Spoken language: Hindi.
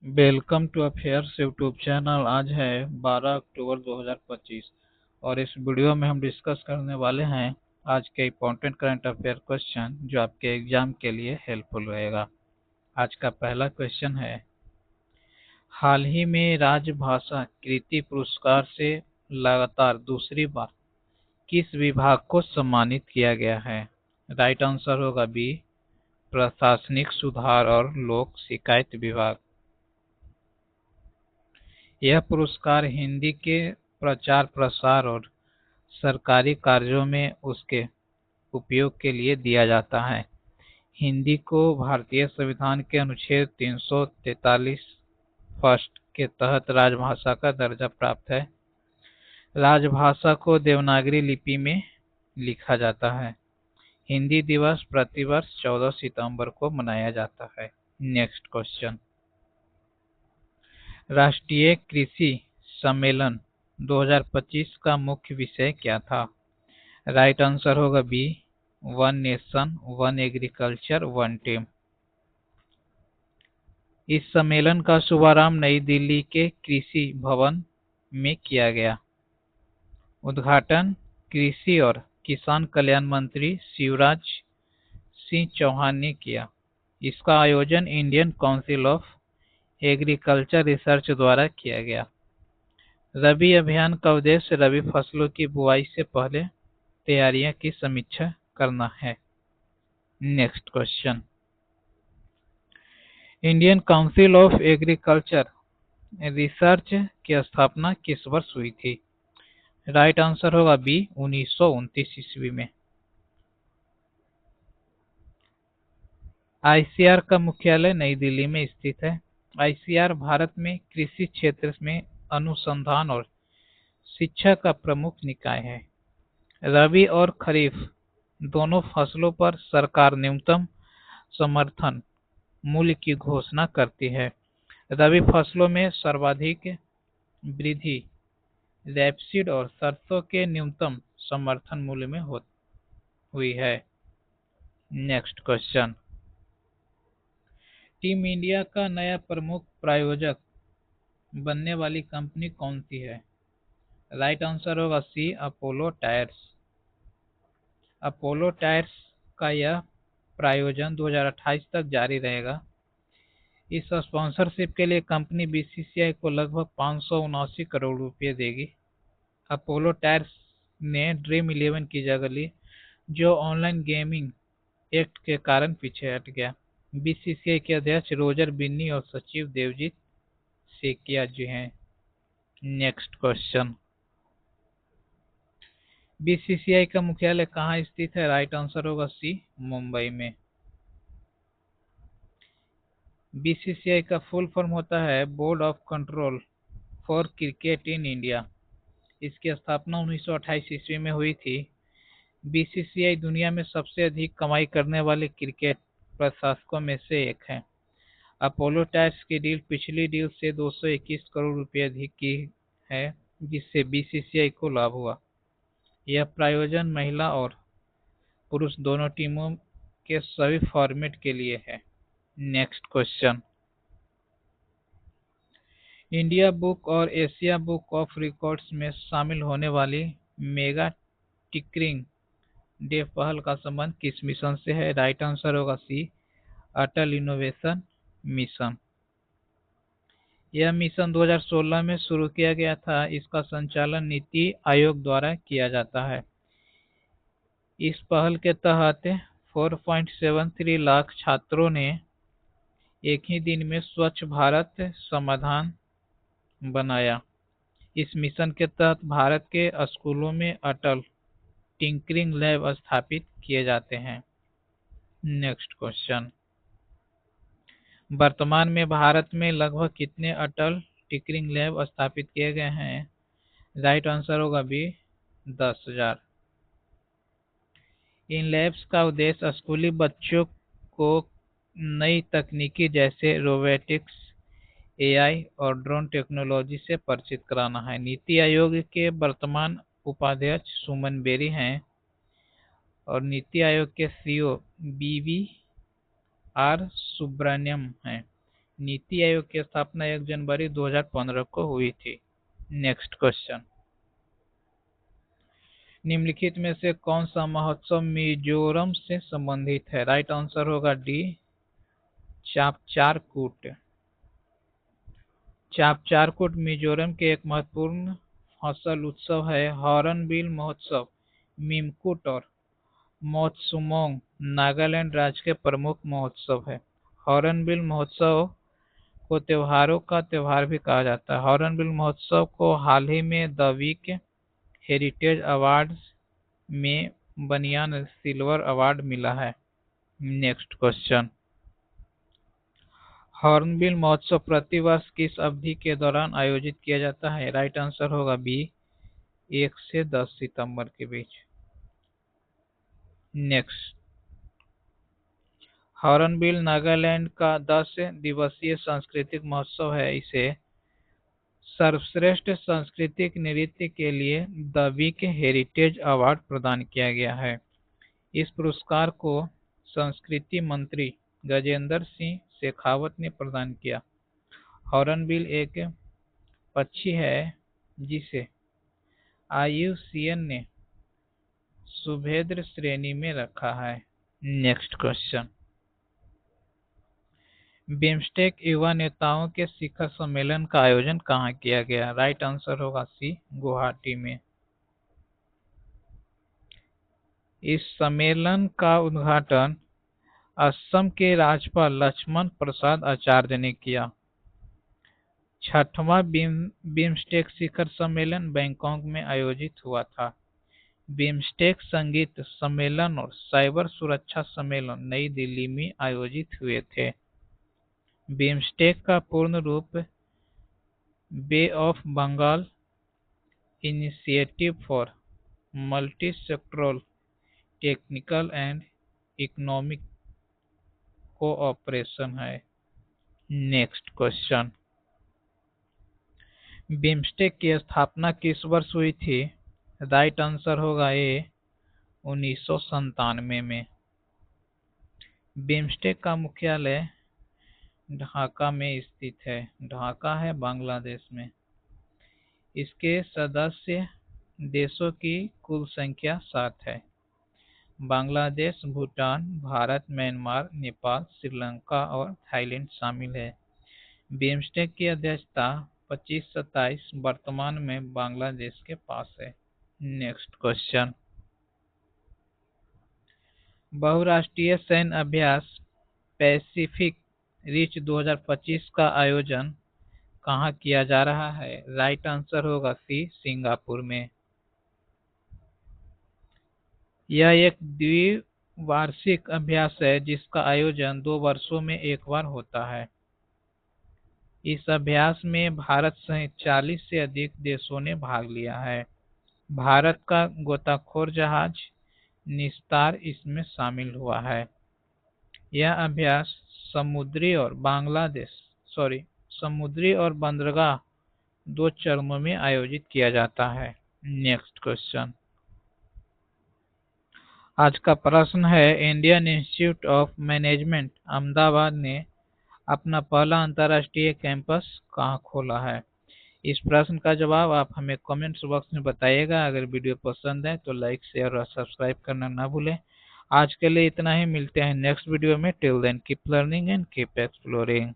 Welcome to affairs YouTube channel. आज है 12 अक्टूबर 2025 और इस वीडियो में हम डिस्कस करने वाले हैं आज के इम्पोर्टेंट करंट अफेयर क्वेश्चन जो आपके एग्जाम के लिए हेल्पफुल रहेगा। आज का पहला क्वेश्चन है, हाल ही में राजभाषा कीर्ति पुरस्कार से लगातार दूसरी बार किस विभाग को सम्मानित किया गया है? राइट आंसर होगा बी, प्रशासनिक सुधार और लोक शिकायत विभाग। यह पुरस्कार हिंदी के प्रचार प्रसार और सरकारी कार्यों में उसके उपयोग के लिए दिया जाता है। हिंदी को भारतीय संविधान के अनुच्छेद 343 फर्स्ट के तहत राजभाषा का दर्जा प्राप्त है। राजभाषा को देवनागरी लिपि में लिखा जाता है। हिंदी दिवस प्रतिवर्ष 14 सितंबर को मनाया जाता है। नेक्स्ट क्वेश्चन, राष्ट्रीय कृषि सम्मेलन 2025 का मुख्य विषय क्या था? राइट आंसर होगा B, one nation one agriculture one team. इस सम्मेलन का शुभारंभ नई दिल्ली के कृषि भवन में किया गया। उद्घाटन कृषि और किसान कल्याण मंत्री शिवराज सिंह चौहान ने किया। इसका आयोजन Indian council of agriculture research द्वारा किया गया। रबी अभियान का उद्देश्य रबी फसलों की बुआई से पहले तैयारियों की समीक्षा करना है। Next question, Indian council of agriculture research की स्थापना किस वर्ष हुई थी? राइट आंसर होगा बी, 1929 ईस्वी में। आईसीआर का मुख्यालय नई दिल्ली में स्थित है। आईसीआर भारत में कृषि क्षेत्र में अनुसंधान और शिक्षा का प्रमुख निकाय है। रबी और खरीफ दोनों फसलों पर सरकार न्यूनतम समर्थन मूल्य की घोषणा करती है। रबी फसलों में सर्वाधिक वृद्धि रैपसीड और सरसों के न्यूनतम समर्थन मूल्य में हुई है। नेक्स्ट क्वेश्चन, टीम इंडिया का नया प्रमुख प्रायोजक बनने वाली कंपनी कौन सी है? राइट आंसर होगा सी, अपोलो टायर्स। अपोलो टायर्स का यह प्रायोजन 2028 तक जारी रहेगा। इस स्पॉन्सरशिप के लिए कंपनी बीसीसीआई को लगभग 579 करोड़ रुपए देगी। अपोलो टायर्स ने ड्रीम 11 की जगह ली, जो ऑनलाइन गेमिंग एक्ट के कारण पीछे हट गया। बीसीसीआई के अध्यक्ष रोजर बिन्नी और सचिव देवजीत सेकिया जी हैं। नेक्स्ट क्वेश्चन, बीसीसीआई का मुख्यालय कहाँ स्थित है? राइट आंसर होगा सी, मुंबई में। बीसीसीआई का फुल फॉर्म होता है board of control for cricket in India. इसकी स्थापना 1928 ईस्वी में हुई थी। बीसीसीआई दुनिया में सबसे अधिक कमाई करने वाले क्रिकेट प्रशासकों में से एक है। अपोलो टायर्स की डील पिछली डील से 221 करोड़ रुपए अधिक की है, जिससे बीसीसीआई को लाभ हुआ। यह प्रायोजन महिला और पुरुष दोनों टीमों के सभी फॉर्मेट के लिए है। नेक्स्ट क्वेश्चन, इंडिया बुक और एशिया बुक ऑफ रिकॉर्ड्स में शामिल होने वाली मेगा टिंकरिंग डे पहल का संबंध किस मिशन से है? राइट आंसर होगा सी, अटल इनोवेशन मिशन। यह मिशन 2016 में शुरू किया गया था। इसका संचालन नीति आयोग द्वारा किया जाता है। इस पहल के तहत 4.73 लाख छात्रों ने एक ही दिन में स्वच्छ भारत समाधान बनाया। इस मिशन के तहत भारत के स्कूलों में अटल टिंकरिंग लैब स्थापित किए जाते हैं। नेक्स्ट क्वेश्चन, वर्तमान में भारत में लगभग कितने अटल टिंकरिंग लैब स्थापित किए गए हैं? राइट आंसर होगा बी, 10,000। इन लैब्स का उद्देश्य स्कूली बच्चों को नई तकनीकी जैसे रोबोटिक्स, एआई और ड्रोन टेक्नोलॉजी से परिचित कराना है। नीति आयोग के वर्तमान उपाध्यक्ष सुमन बेरी हैं और नीति आयोग के सीईओ बीवी आर सुब्रमण्यम हैं। नीति आयोग की स्थापना 1 जनवरी 2015 को हुई थी। नेक्स्ट क्वेश्चन, निम्नलिखित में से कौन सा महोत्सव मिजोरम से संबंधित है? राइट आंसर होगा डी, चापचारकूट। चापचारकूट मिजोरम के एक महत्वपूर्ण फसल उत्सव है। हॉर्नबिल महोत्सव मीमकुट और मोत्सुमोंग नागालैंड राज्य के प्रमुख महोत्सव है। हॉर्नबिल महोत्सव को त्योहारों का त्योहार भी कहा जाता है। हॉर्नबिल महोत्सव को हाल ही में द वीक हेरिटेज अवार्ड्स में बनियान सिल्वर अवार्ड मिला है। नेक्स्ट क्वेश्चन, हॉर्नबिल महोत्सव प्रतिवर्ष किस अवधि के दौरान आयोजित किया जाता है? राइट आंसर होगा बी, 1 से 10 सितंबर के बीच। नेक्स्ट, हॉर्नबिल नागालैंड का 10 दिवसीय सांस्कृतिक महोत्सव है। इसे सर्वश्रेष्ठ सांस्कृतिक नृत्य के लिए द वीक हेरिटेज अवार्ड प्रदान किया गया है। इस पुरस्कार को संस्कृति मंत्री गजेंद्र सिंह शेखावत ने प्रदान किया। हॉर्नबिल एक पक्षी है जिसे IUCN ने सुभेद्र श्रेणी में रखा है। नेक्स्ट क्वेश्चन, बिम्स्टेक युवा नेताओं के शिखर सम्मेलन का आयोजन कहाँ किया गया? राइट आंसर होगा सी, गुवाहाटी में। इस सम्मेलन का उद्घाटन असम के राज्यपाल लक्ष्मण प्रसाद आचार्य ने किया। 6वां बिम्स्टेक शिखर सम्मेलन बैंकॉक में आयोजित हुआ था। बिम्स्टेक संगीत सम्मेलन और साइबर सुरक्षा सम्मेलन नई दिल्ली में आयोजित हुए थे। बिम्स्टेक का पूर्ण रूप Bay of Bengal initiative for multi sectoral technical and economic cooperation है। नेक्स्ट क्वेश्चन, बिम्स्टेक की स्थापना किस वर्ष हुई थी? राइट आंसर होगा ए, 1997 में। बिम्स्टेक का मुख्यालय ढाका में स्थित है। ढाका है बांग्लादेश में। इसके सदस्य देशों की कुल संख्या 7 है। बांग्लादेश, भूटान, भारत, म्यांमार, नेपाल, श्रीलंका और थाईलैंड शामिल है। बिम्स्टेक की अध्यक्षता 25-27 वर्तमान में बांग्लादेश के पास है। नेक्स्ट क्वेश्चन, बहुराष्ट्रीय सैन्य अभ्यास पैसिफिक रिच 2025 का आयोजन कहाँ किया जा रहा है? राइट आंसर होगा सी, सिंगापुर में। यह एक द्विवार्षिक अभ्यास है जिसका आयोजन 2 वर्षों में एक बार होता है। इस अभ्यास में भारत सहित 40 से अधिक देशों ने भाग लिया है। भारत का गोताखोर जहाज निस्तार इसमें शामिल हुआ है। यह अभ्यास समुद्री और बंदरगाह 2 चरणों में आयोजित किया जाता है। नेक्स्ट क्वेश्चन, आज का प्रश्न है, Indian institute of management Ahmedabad ने अपना पहला अंतर्राष्ट्रीय कैंपस कहाँ खोला है? इस प्रश्न का जवाब आप हमें कमेंट्स बॉक्स में बताइएगा। अगर वीडियो पसंद है तो लाइक, शेयर और सब्सक्राइब करना ना भूलें। आज के लिए इतना ही, मिलते हैं नेक्स्ट वीडियो में। Till then keep learning and keep exploring.